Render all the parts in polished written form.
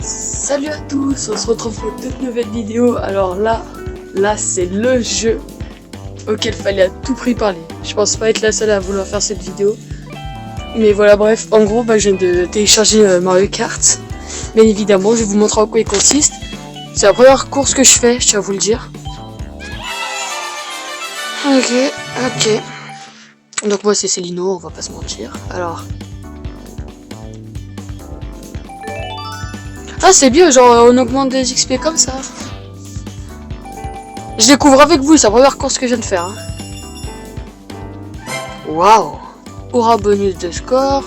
Salut à tous, on se retrouve pour une toute nouvelle vidéo. Alors là c'est le jeu auquel fallait à tout prix parler. Je pense pas être la seule à vouloir faire cette vidéo. Mais voilà, bref, en gros, je viens de télécharger Mario Kart. Bien évidemment, je vais vous montrer en quoi il consiste. C'est la première course que je fais, je tiens à vous le dire. Ok. Donc moi c'est Célino, on va pas se mentir. Alors... Ah c'est bien, genre on augmente des XP comme ça. Je découvre avec vous, c'est la première course que je viens de faire. Hein. Waouh. Aura bonus de score.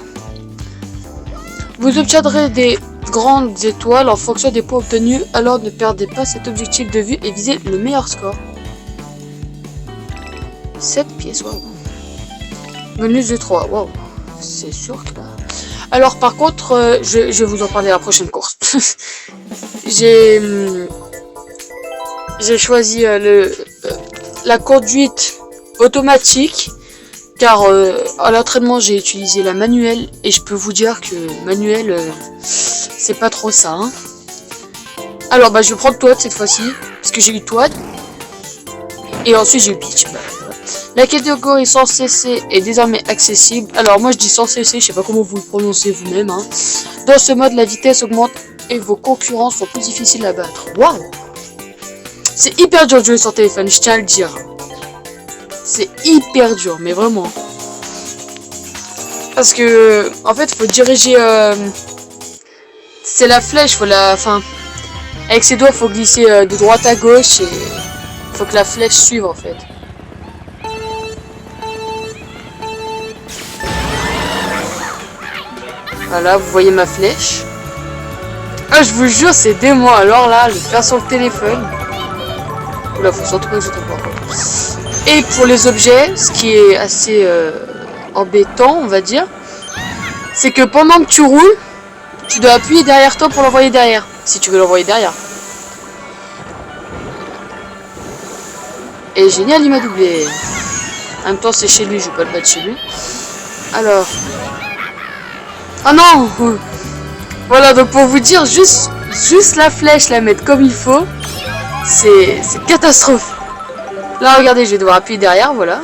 Vous obtiendrez des grandes étoiles en fonction des points obtenus, alors ne perdez pas cet objectif de vue et visez le meilleur score. 7 pièces, waouh. Bonus de 3, waouh. C'est sûr que là... Alors par contre, je vais vous en parler à la prochaine course. J'ai choisi la conduite automatique, car à l'entraînement j'ai utilisé la manuelle, et je peux vous dire que manuelle, c'est pas trop ça. Hein. Alors je vais prendre Toad cette fois-ci, parce que j'ai eu Toad, et ensuite j'ai eu Peach. La catégorie sans cesser est désormais accessible. Alors moi je dis sans cesser, je sais pas comment vous le prononcez vous-même. Hein. Dans ce mode, la vitesse augmente et vos concurrents sont plus difficiles à battre. Waouh! C'est hyper dur de jouer sur téléphone, je tiens à le dire. C'est hyper dur, mais vraiment. Parce que en fait faut diriger... C'est la flèche, faut la... Enfin... Avec ses doigts, faut glisser de droite à gauche et... Faut que la flèche suive en fait. Voilà, vous voyez ma flèche. Ah, je vous jure, c'est dément. Alors là, le faire sur le téléphone. Oula, faut surtout pas que je tombe pas. Et pour les objets, ce qui est assez embêtant, on va dire, c'est que pendant que tu roules, tu dois appuyer derrière toi pour l'envoyer derrière. Si tu veux l'envoyer derrière. Et génial, il m'a doublé. En même temps, c'est chez lui, je vais pas le battre chez lui. Alors... Ah non! Voilà, donc pour vous dire, juste la flèche, la mettre comme il faut, c'est catastrophe. Là, regardez, je vais devoir appuyer derrière, voilà.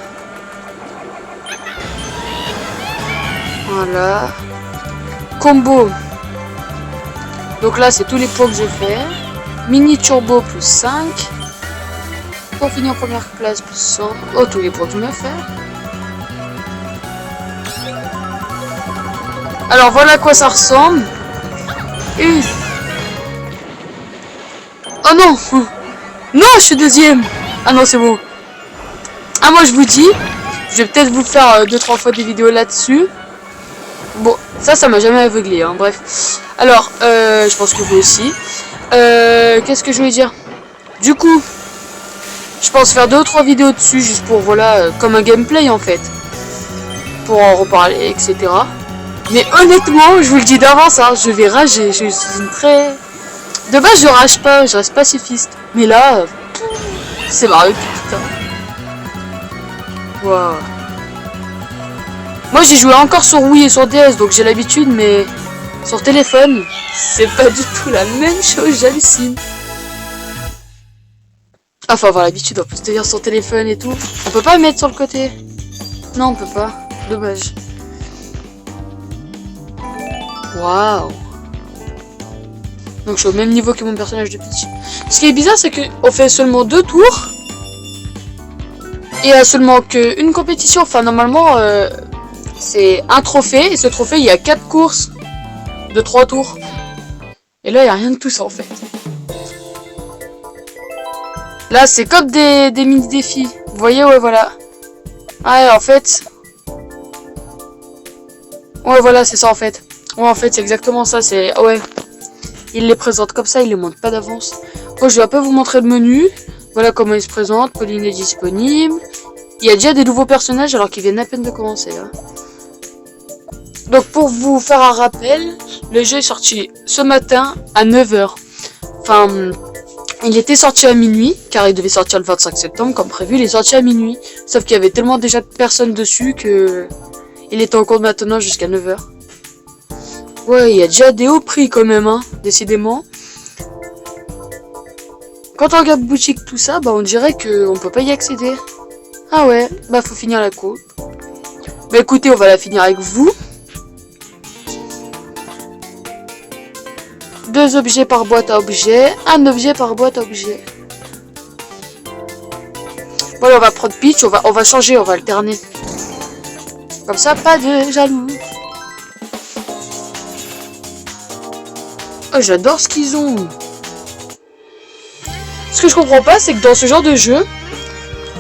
Voilà. Combo. Donc là, c'est tous les points que je fais. Mini turbo plus 5. Pour finir en première place plus 100. Oh, tous les points que je me fais. Alors voilà à quoi ça ressemble. Et... Oh non! Non, je suis deuxième! Ah non, c'est bon. Ah, moi je vous dis, je vais peut-être vous faire 2-3 fois des vidéos là-dessus. Bon, ça m'a jamais aveuglé, hein, bref. Alors, je pense que vous aussi. Qu'est-ce que je voulais dire? Du coup, je pense faire 2 ou 3 vidéos dessus, juste pour, voilà, comme un gameplay en fait. Pour en reparler, etc. Mais honnêtement, je vous le dis d'avance, hein, je vais rager. Je suis une très... De base, je rage pas, je reste pacifiste. Mais là, c'est Mario putain. Waouh. Moi, j'ai joué encore sur Wii et sur DS, donc j'ai l'habitude, mais sur téléphone, c'est pas du tout la même chose, j'hallucine. Ah, faut avoir l'habitude, en plus de dire sur téléphone et tout. On peut pas mettre sur le côté. Non, on peut pas. Dommage. Waouh. Donc je suis au même niveau que mon personnage de Peach. Ce qui est bizarre, c'est qu'on fait seulement 2 tours. Et il y a seulement qu'une compétition. Enfin normalement c'est un trophée. Et ce trophée, il y a 4 courses de 3 tours. Et là il n'y a rien de tout ça en fait. Là c'est comme des mini défis. Vous voyez, ouais voilà. Ouais en fait. Ouais voilà, c'est ça en fait. Ouais, en fait, c'est exactement ça, c'est... Ouais. Il les présente comme ça, il les montre pas d'avance. Moi, je vais un peu vous montrer le menu. Voilà comment il se présente. Pauline est disponible. Il y a déjà des nouveaux personnages alors qu'ils viennent à peine de commencer, là. Donc, pour vous faire un rappel, le jeu est sorti ce matin à 9 h. Enfin, il était sorti à minuit, car il devait sortir le 25 septembre, comme prévu. Il est sorti à minuit. Sauf qu'il y avait tellement déjà de personnes dessus que... Il était en cours maintenant jusqu'à 9 h. Ouais, il y a déjà des hauts prix quand même, hein, décidément. Quand on regarde boutique, tout ça, bah on dirait qu'on peut pas y accéder. Ah ouais, bah faut finir la coupe. Bah écoutez, on va la finir avec vous. 2 objets par boîte à objets, 1 objet par boîte à objets. Voilà, on va prendre Peach, on va changer, on va alterner. Comme ça, pas de jaloux. Oh, j'adore ce qu'ils ont. Ce que je comprends pas, c'est que dans ce genre de jeu,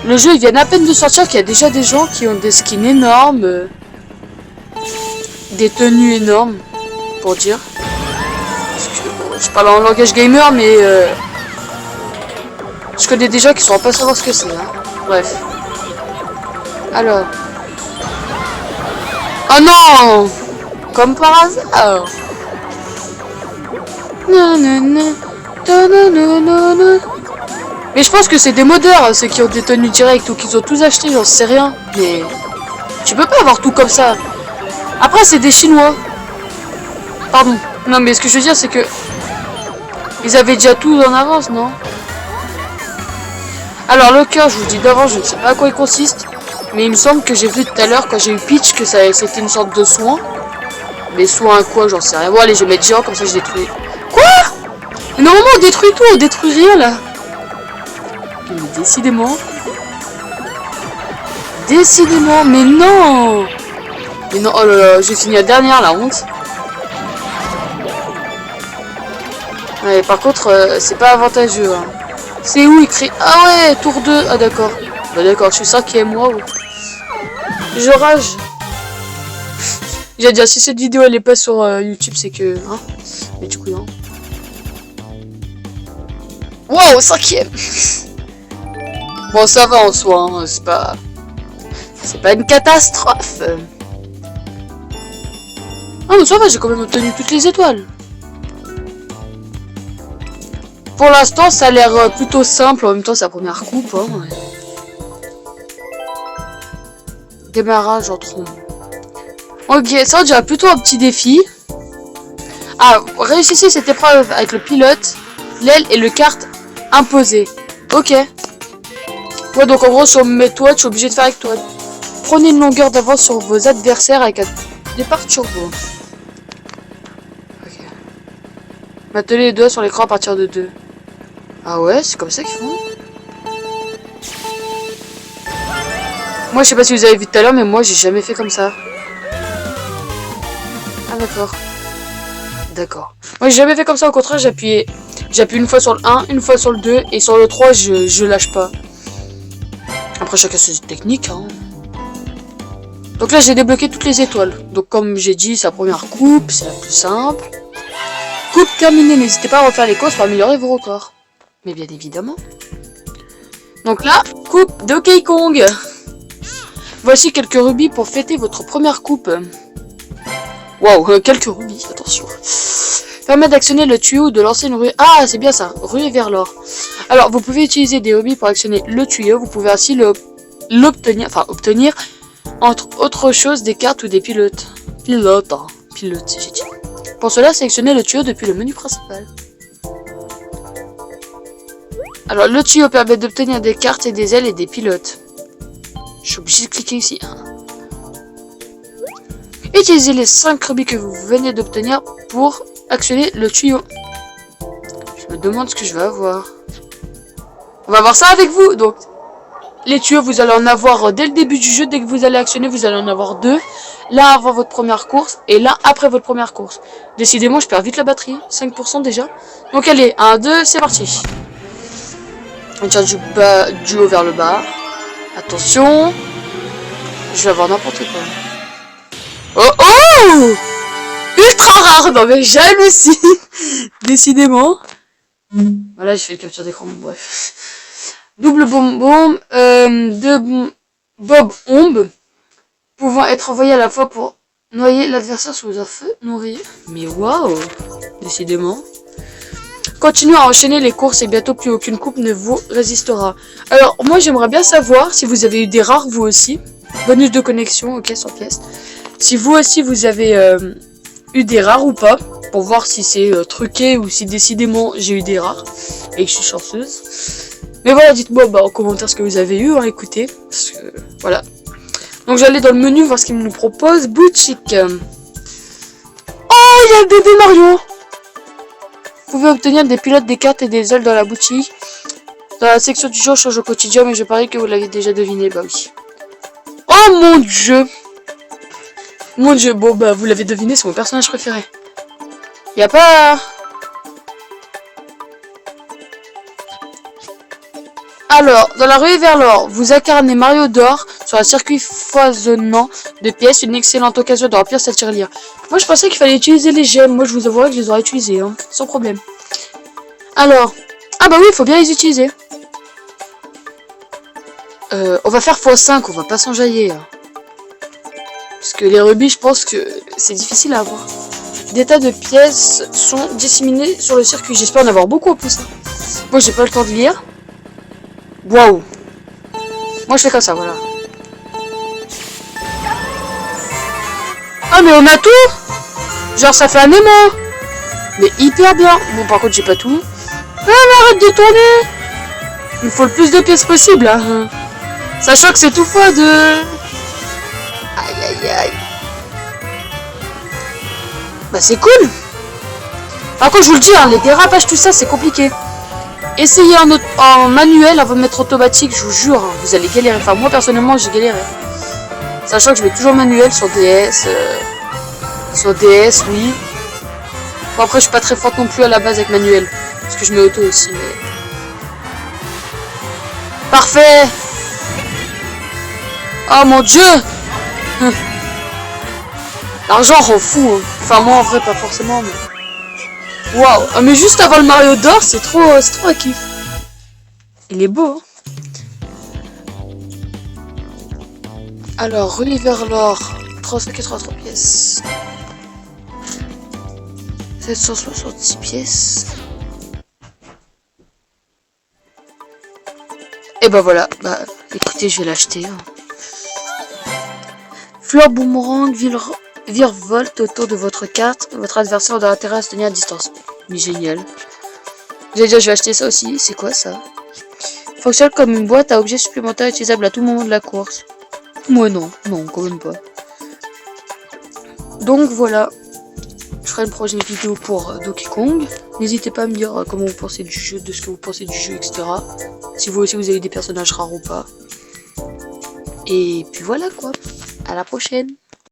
le jeu, il vient à peine de sortir qu'il y a déjà des gens qui ont des skins énormes. Des tenues énormes, pour dire. Parce que, bon, je parle en langage gamer, mais... je connais des gens qui sauront pas savoir ce que c'est. Hein. Bref. Alors. Oh non! Comme par hasard. Mais je pense que c'est des modeurs, ceux qui ont des tenues directes ou qu'ils ont tous acheté, j'en sais rien. Mais tu peux pas avoir tout comme ça. Après, c'est des Chinois. Pardon. Non, mais ce que je veux dire, c'est que ils avaient déjà tout en avance, non? Alors, le cœur, je vous dis d'avant, je ne sais pas à quoi il consiste. Mais il me semble que j'ai vu tout à l'heure, quand j'ai eu Peach, que c'était une sorte de soin. Mais soin à quoi, j'en sais rien. Bon, allez, je vais mettre géant, comme ça je détruis. Quoi? Mais normalement, on détruit tout, on détruit rien, là. Mais décidément. Décidément, mais non. Mais non, oh là là, j'ai fini la dernière, la honte. Ouais, par contre, c'est pas avantageux. Hein. C'est où écrit? Ah ouais, tour 2. Ah d'accord. Bah d'accord, je suis 5ème, waouh. Je rage. J'ai dit, si cette vidéo elle est pas sur YouTube, c'est que... Hein. Mais du coup, non. Wow, 5ème. Bon, ça va en soi, hein, c'est pas... C'est pas une catastrophe. Ah, mais ça va, j'ai quand même obtenu toutes les étoiles. Pour l'instant, ça a l'air plutôt simple. En même temps, c'est la première coupe. Hein, ouais. Démarrage en trombe. Ok, ça on dirait plutôt un petit défi. Ah, réussissez cette épreuve avec le pilote, l'aile et le kart imposé. Ok. Ouais, donc en gros, sur mes toits, je suis obligé de faire avec toi. Prenez une longueur d'avance sur vos adversaires avec un départ turbo. Ok. Maintenez les doigts sur l'écran à partir de 2. Ah ouais, c'est comme ça qu'ils font. Moi, je sais pas si vous avez vu tout à l'heure, mais moi, j'ai jamais fait comme ça. Ah d'accord. D'accord. Moi, j'ai jamais fait comme ça, au contraire, j'appuie une fois sur le 1, une fois sur le 2, et sur le 3, je lâche pas. Après, chacun ses techniques, hein. Donc là, j'ai débloqué toutes les étoiles. Donc, comme j'ai dit, c'est la première coupe, c'est la plus simple. Coupe terminée, n'hésitez pas à refaire les courses pour améliorer vos records. Mais bien évidemment. Donc là, coupe Donkey Kong. Voici quelques rubis pour fêter votre première coupe. Waouh, quelques rubis, attention. Permet d'actionner le tuyau ou de lancer une rue. Ah, c'est bien ça, rue vers l'or. Alors, vous pouvez utiliser des rubis pour actionner le tuyau. Vous pouvez ainsi obtenir, entre autres choses, des cartes ou des pilotes. Pilotes, j'ai dit. Pour cela, sélectionnez le tuyau depuis le menu principal. Alors, le tuyau permet d'obtenir des cartes et des ailes et des pilotes. Je suis obligé de cliquer ici. Utilisez les 5 rubis que vous venez d'obtenir pour actionner le tuyau. Je me demande ce que je vais avoir. On va voir ça avec vous. Donc, les tuyaux, vous allez en avoir dès le début du jeu. Dès que vous allez actionner, vous allez en avoir 2. L'un avant votre première course et l'un après votre première course. Décidément, je perds vite la batterie. 5% déjà. Donc, allez, 1, 2, c'est parti. On tire du haut vers le bas. Attention. Je vais avoir n'importe quoi. Oh oh! Ultra rare. Non mais j'hallucine. Décidément. Voilà, je fais une capture d'écran. Bref. Double bombe. 2 bob ombre. Pouvant être envoyé à la fois pour noyer l'adversaire sous un feu nourri. Mais waouh. Décidément. Continuez à enchaîner les courses et bientôt plus aucune coupe ne vous résistera. Alors, moi j'aimerais bien savoir si vous avez eu des rares vous aussi. Bonus de connexion, ok, 100 pièces. Si vous aussi vous avez eu des rares ou pas. Pour voir si c'est truqué ou si décidément j'ai eu des rares. Et que je suis chanceuse. Mais voilà, dites-moi en commentaire ce que vous avez eu, écoutez. Parce que, voilà. Donc j'allais dans le menu voir ce qu'il nous propose. Boutique. Oh, il y a le bébé Mario. Vous pouvez obtenir des pilotes, des cartes et des ailes dans la boutique. Dans la section du jeu, change au quotidien, mais je parie que vous l'avez déjà deviné. Bah oui. Oh mon dieu. Mon dieu, bon bah vous l'avez deviné, c'est mon personnage préféré. Y a pas... Alors, dans la rue vers l'or, vous incarnez Mario d'or sur un circuit foisonnant de pièces, une excellente occasion de remplir cette tirelire. Moi je pensais qu'il fallait utiliser les gemmes, moi je vous avouerai que je les aurais utilisées, hein, sans problème. Alors, ah bah oui, il faut bien les utiliser. On va faire x5, on va pas s'enjailler. Hein. Parce que les rubis, je pense que c'est difficile à avoir. Des tas de pièces sont disséminées sur le circuit, j'espère en avoir beaucoup en plus. Moi j'ai pas le temps de lire. Waouh. Moi je fais comme ça, voilà. Ah mais on a tout. Genre ça fait un aimant. Mais hyper bien. Bon par contre j'ai pas tout. Ah mais arrête de tourner. Il faut le plus de pièces possible. Hein. Sachant que c'est tout fois de... Aïe aïe aïe. Bah c'est cool. Par contre je vous le dis, hein, les dérapages tout ça c'est compliqué. Essayez en manuel avant de mettre automatique, je vous jure, hein, vous allez galérer. Enfin, moi personnellement, j'ai galéré. Sachant que je mets toujours manuel sur DS. Sur DS, oui. Bon, après, je suis pas très forte non plus à la base avec manuel. Parce que je mets auto aussi, mais... Parfait. Oh mon dieu. L'argent rend fou. Hein. Enfin, moi en vrai, pas forcément, mais... Waouh, ah, mais juste avant le Mario d'or, c'est trop un kiff. Il est beau. Hein. Alors, rue vers l'or, 383 pièces. 766 pièces. Et bah voilà, bah écoutez, je vais l'acheter. Hein. Fleur boomerang, virevolte autour de votre carte. Votre adversaire aura intérêt à se tenir à distance. Mais génial. J'ai dit, je vais acheter ça aussi. C'est quoi ça? Fonctionne comme une boîte à objets supplémentaires utilisables à tout moment de la course. Moi non, non, quand même pas. Donc voilà. Je ferai une prochaine vidéo pour Donkey Kong. N'hésitez pas à me dire comment vous pensez du jeu, de ce que vous pensez du jeu, etc. Si vous aussi vous avez des personnages rares ou pas. Et puis voilà quoi. À la prochaine.